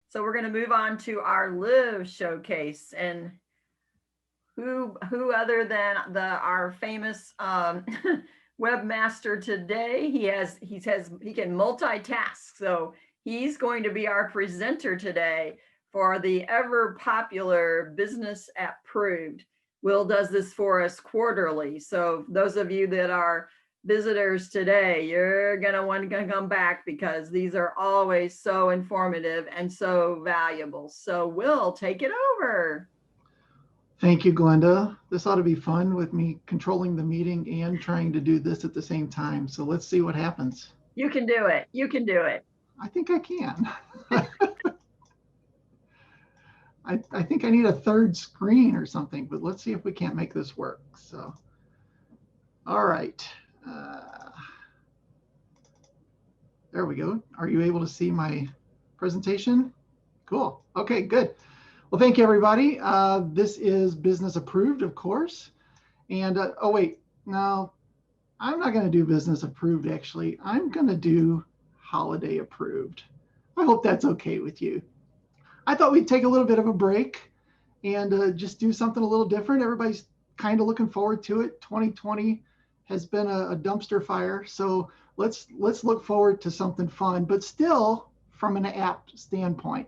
So we're going to move on to our Live showcase, and who other than our famous webmaster today. He can multitask, so he's going to be our presenter today for the ever popular Business Approved. Will does this for us quarterly, so those of you that are visitors today, you're going to want to come back because these are always so informative and so valuable. So Will, take it over. Thank you, Glenda. This ought to be fun with me controlling the meeting and trying to do this at the same time. So let's see what happens. You can do it. You can do it. I think I can. I think I need a third screen or something, but let's see if we can't make this work. So, all right. There we go. Are you able to see my presentation? Cool. Okay, good. Well, thank you, everybody. This is Business Approved, of course. And oh, wait, no, I'm not going to do Business Approved, actually. I'm going to do Holiday Approved. I hope that's okay with you. I thought we'd take a little bit of a break and just do something a little different. Everybody's kind of looking forward to it. 2020 has been a dumpster fire. So let's look forward to something fun, but still from an app standpoint.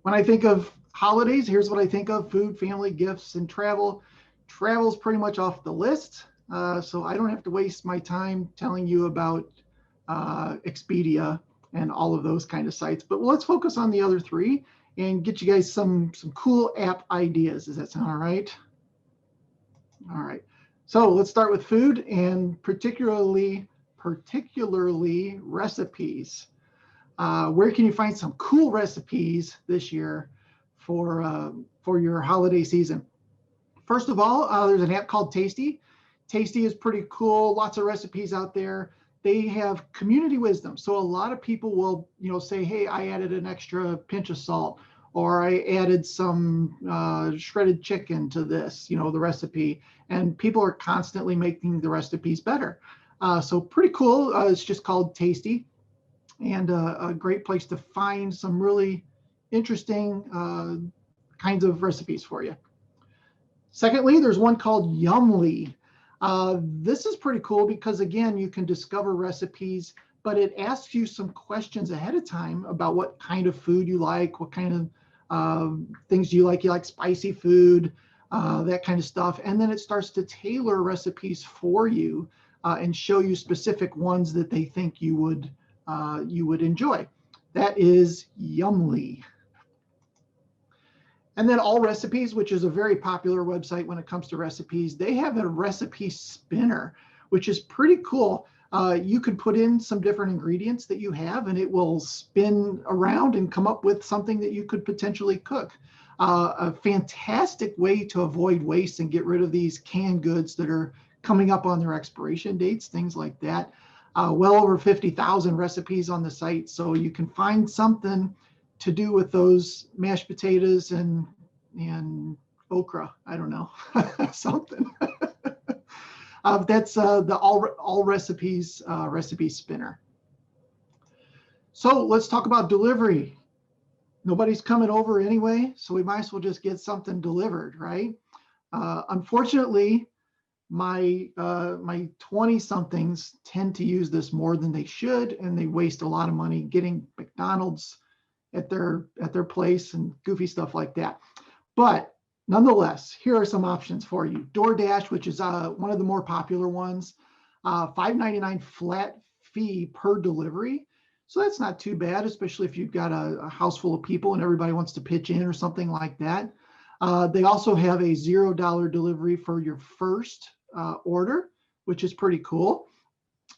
When I think of holidays, here's what I think of: food, family, gifts, and travel. Travel's pretty much off the list. So I don't have to waste my time telling you about Expedia and all of those kind of sites. But let's focus on the other three and get you guys some cool app ideas. Does that sound all right? All right. So let's start with food, and particularly recipes. Where can you find some cool recipes this year for your holiday season? First of all, there's an app called Tasty. Tasty is pretty cool. Lots of recipes out there. They have community wisdom. So a lot of people will, say, hey, I added an extra pinch of salt, or I added some shredded chicken to this, the recipe. And people are constantly making the recipes better. So pretty cool. It's just called Tasty, and a great place to find some really interesting kinds of recipes for you. Secondly, there's one called Yummly. This is pretty cool because, again, you can discover recipes, but it asks you some questions ahead of time about what kind of food you like, what kind of things do you like. You like spicy food, that kind of stuff. And then it starts to tailor recipes for you and show you specific ones that they think you would enjoy. That is Yummly. And then All Recipes, which is a very popular website when it comes to recipes. They have a recipe spinner, which is pretty cool. You can put in some different ingredients that you have, and it will spin around and come up with something that you could potentially cook. A fantastic way to avoid waste and get rid of these canned goods that are coming up on their expiration dates, things like that. Well over 50,000 recipes on the site, so you can find something to do with those mashed potatoes and okra. I don't know, something. That's the All Recipes recipe spinner. So let's talk about delivery. Nobody's coming over anyway, so we might as well just get something delivered, right? Unfortunately, my 20-somethings tend to use this more than they should, and they waste a lot of money getting McDonald's at their place and goofy stuff like that. But nonetheless, here are some options for you. DoorDash, which is one of the more popular ones, $5.99 flat fee per delivery. So that's not too bad, especially if you've got a house full of people and everybody wants to pitch in or something like that. They also have a $0 delivery for your first order, which is pretty cool.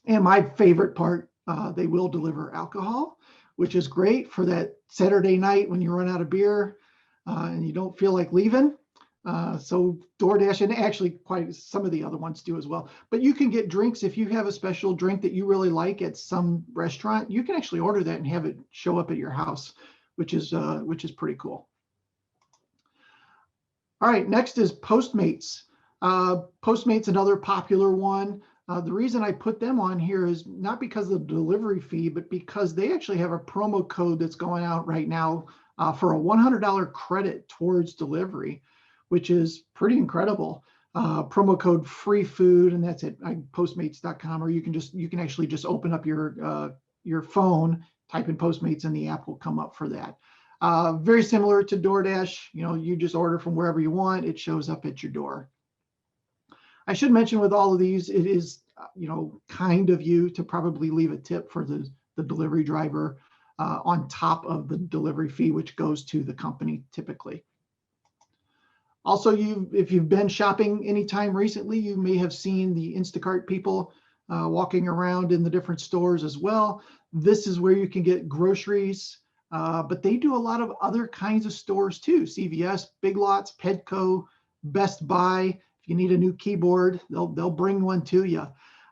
And my favorite part, they will deliver alcohol, which is great for that Saturday night when you run out of beer and you don't feel like leaving. So DoorDash, and actually quite some of the other ones do as well. But you can get drinks if you have a special drink that you really like at some restaurant. You can actually order that and have it show up at your house, which is pretty cool. All right, next is Postmates. Postmates, another popular one. The reason I put them on here is not because of the delivery fee, but because they actually have a promo code that's going out right now for a $100 credit towards delivery, which is pretty incredible. Promo code free food, and that's at postmates.com, or you can actually just open up your phone, type in Postmates, and the app will come up for that. Very similar to DoorDash. You just order from wherever you want, it shows up at your door. I should mention with all of these, it is, kind of you to probably leave a tip for the delivery driver on top of the delivery fee, which goes to the company typically. Also, if you've been shopping anytime recently, you may have seen the Instacart people walking around in the different stores as well. This is where you can get groceries, but they do a lot of other kinds of stores too. CVS, Big Lots, Petco, Best Buy. If you need a new keyboard, they'll bring one to you.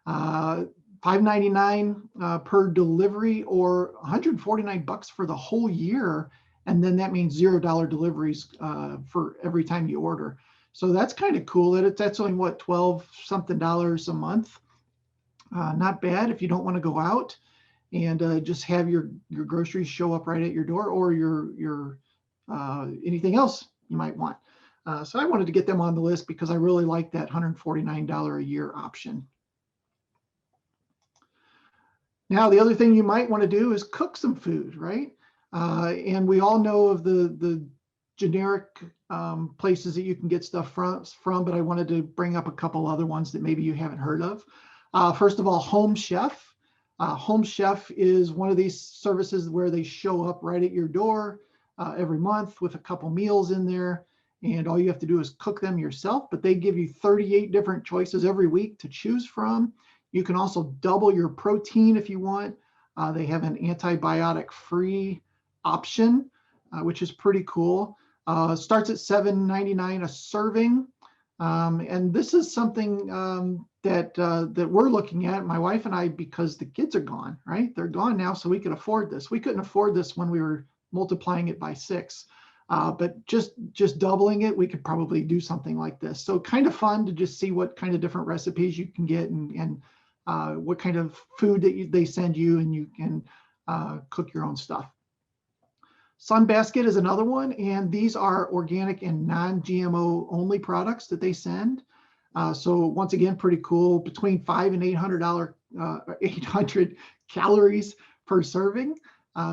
$5.99 per delivery, or $149 for the whole year. And then that means $0 deliveries for every time you order. So that's kind of cool. That's only what, 12 something dollars a month. Not bad if you don't want to go out and just have your groceries show up right at your door, or your anything else you might want. So I wanted to get them on the list because I really like that $149 a year option. Now, the other thing you might want to do is cook some food, right? And we all know of the generic places that you can get stuff from, but I wanted to bring up a couple other ones that maybe you haven't heard of. First of all, Home Chef. Home Chef is one of these services where they show up right at your door every month with a couple meals in there. And all you have to do is cook them yourself, but they give you 38 different choices every week to choose from. You can also double your protein if you want. They have an antibiotic-free option, which is pretty cool. Starts at $7.99 a serving. And this is something that we're looking at, my wife and I, because the kids are gone, right? They're gone now, so we can afford this. We couldn't afford this when we were multiplying it by 6. But just doubling it, we could probably do something like this. So kind of fun to just see what kind of different recipes you can get, and what kind of food that they send you, and you can cook your own stuff. Sunbasket is another one, and these are organic and non-GMO only products that they send. So once again, pretty cool. Between $500 and $800 calories per serving.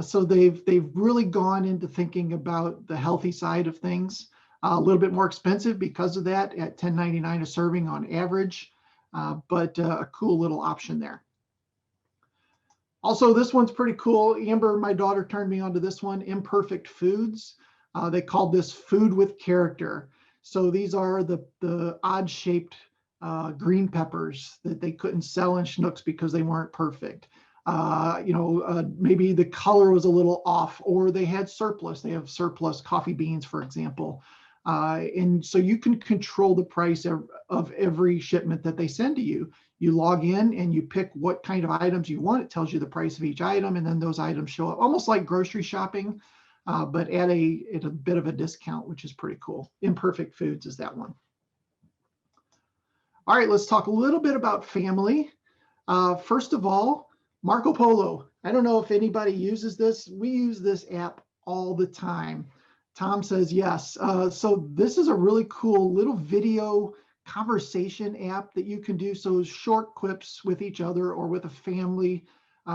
So they've really gone into thinking about the healthy side of things. A little bit more expensive because of that, at $10.99 a serving on average, but a cool little option there. Also, this one's pretty cool. Amber, my daughter, turned me onto this one, Imperfect Foods. They called this Food with Character. So these are the odd-shaped green peppers that they couldn't sell in Schnucks because they weren't perfect. Maybe the color was a little off, or they had surplus. They have surplus coffee beans, for example. And so you can control the price of every shipment that they send to you. You log in and you pick what kind of items you want. It tells you the price of each item, and then those items show up almost like grocery shopping, but at a bit of a discount, which is pretty cool. Imperfect Foods is that one. All right, let's talk a little bit about family. First of all, Marco Polo. I don't know if anybody uses this. We use this app all the time. Tom says yes. So this is a really cool little video conversation app that you can do. So short clips with each other or with a family.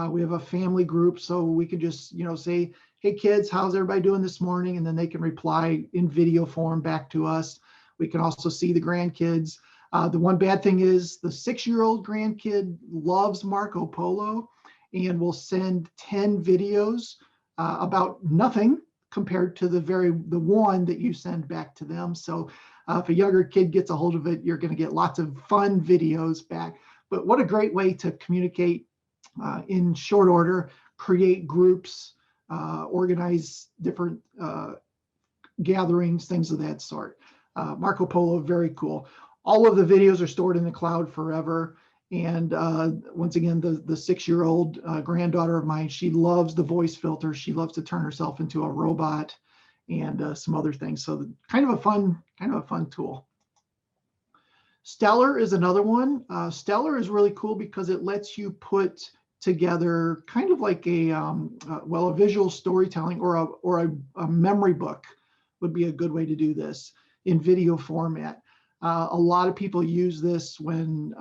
We have a family group, so we can just say, hey kids, how's everybody doing this morning? And then they can reply in video form back to us. We can also see the grandkids. The one bad thing is the 6-year-old grandkid loves Marco Polo and will send 10 videos about nothing compared to the one that you send back to them. So if a younger kid gets a hold of it, you're going to get lots of fun videos back. But what a great way to communicate in short order, create groups, organize different gatherings, things of that sort. Marco Polo, very cool. All of the videos are stored in the cloud forever. And once again, the 6-year-old granddaughter of mine, she loves the voice filter. She loves to turn herself into a robot and some other things. So kind of a fun tool. Stellar is another one. Stellar is really cool because it lets you put together kind of like a visual storytelling or a memory book would be a good way to do this in video format. A lot of people use this when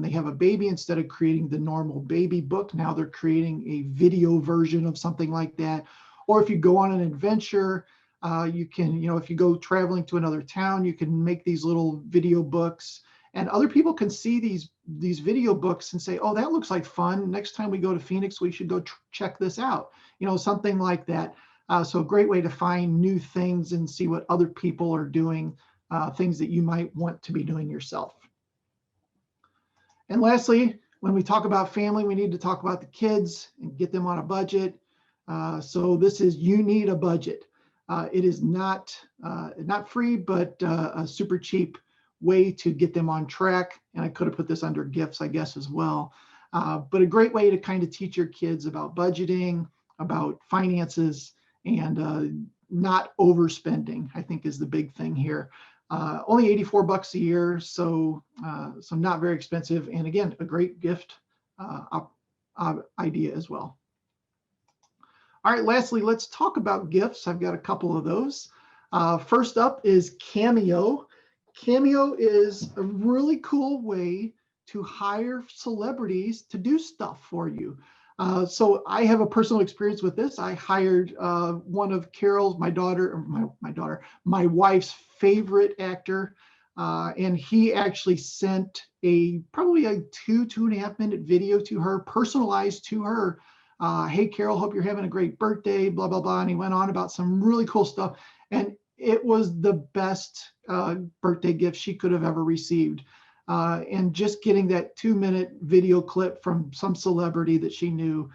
they have a baby. Instead of creating the normal baby book, now they're creating a video version of something like that. Or if you go on an adventure, you can, if you go traveling to another town, you can make these little video books, and other people can see these video books and say, oh, that looks like fun. Next time we go to Phoenix, we should go check this out. Something like that. So a great way to find new things and see what other people are doing, things that you might want to be doing yourself. And lastly, when we talk about family, we need to talk about the kids and get them on a budget. So this is, you need a budget. It is not free, but a super cheap way to get them on track. And I could have put this under gifts, I guess, as well. But a great way to kind of teach your kids about budgeting, about finances, and not overspending, I think, is the big thing here. Only $84 a year, so not very expensive. And again, a great gift idea as well. All right, lastly, let's talk about gifts. I've got a couple of those. First up is Cameo. Cameo is a really cool way to hire celebrities to do stuff for you. So I have a personal experience with this. I hired one of Carol's, my wife's favorite actor, and he actually sent probably a 2.5 minute video to her, personalized to her. Hey, Carol, hope you're having a great birthday, blah, blah, blah. And he went on about some really cool stuff. And it was the best birthday gift she could have ever received. And just getting that 2-minute video clip from some celebrity that she knew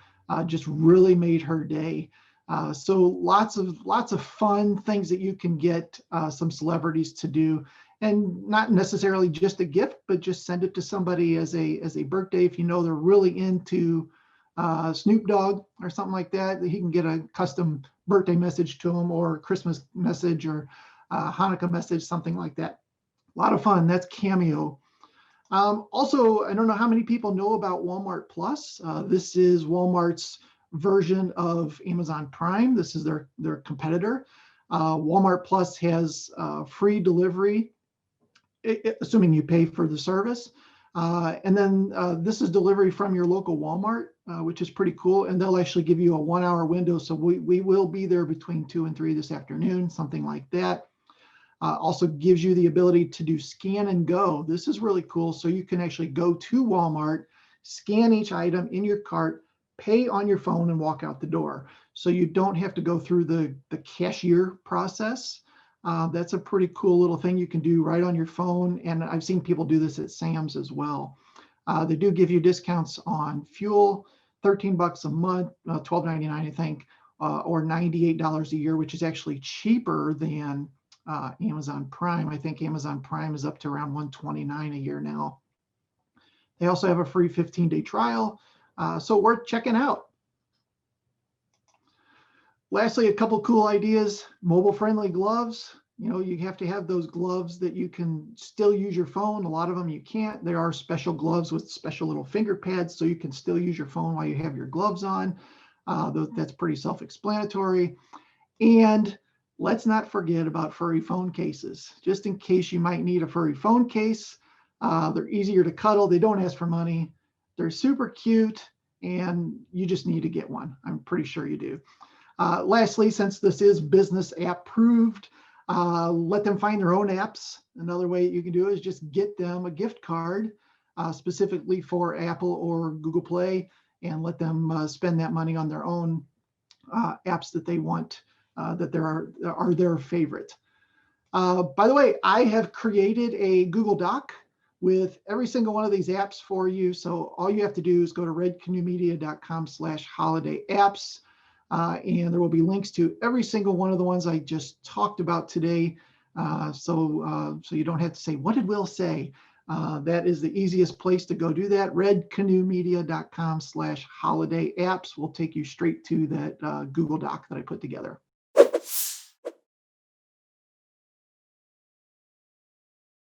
just really made her day. So lots of fun things that you can get some celebrities to do, and not necessarily just a gift, but just send it to somebody as a birthday. If you know they're really into Snoop Dogg or something like that, he can get a custom birthday message to him, or Christmas message, or Hanukkah message, something like that. A lot of fun. That's Cameo. Also, I don't know how many people know about Walmart Plus. This is Walmart's version of Amazon Prime. This is their competitor. Walmart Plus has free delivery, assuming you pay for the service. And then this is delivery from your local Walmart, which is pretty cool. And they'll actually give you a 1-hour window. So we will be there between 2 and 3 this afternoon, something like that. Also gives you the ability to do scan and go. This is really cool. So you can actually go to Walmart, scan each item in your cart, pay on your phone, and walk out the door. So you don't have to go through the cashier process. That's a pretty cool little thing you can do right on your phone. And I've seen people do this at Sam's as well. They do give you discounts on fuel, $13 a month, $12.99, I think, or $98 a year, which is actually cheaper than Amazon Prime. I think Amazon Prime is up to around $129 a year now. They also have a free 15-day trial, so worth checking out. Lastly, a couple cool ideas. Mobile-friendly gloves. You have to have those gloves that you can still use your phone. A lot of them you can't. There are special gloves with special little finger pads, so you can still use your phone while you have your gloves on. That's pretty self-explanatory. And let's not forget about furry phone cases. Just in case you might need a furry phone case. They're easier to cuddle. They don't ask for money. They're super cute, and you just need to get one. I'm pretty sure you do. Lastly, since this is business app approved, let them find their own apps. Another way you can do it is just get them a gift card specifically for Apple or Google Play, and let them spend that money on their own apps that they want, that are their favorite. By the way, I have created a Google Doc with every single one of these apps for you. So all you have to do is go to redcanoemedia.com/holiday-apps. And there will be links to every single one of the ones I just talked about today. So you don't have to say, what did Will say? That is the easiest place to go do that. redcanoemedia.com/holiday-apps will take you straight to that Google Doc that I put together.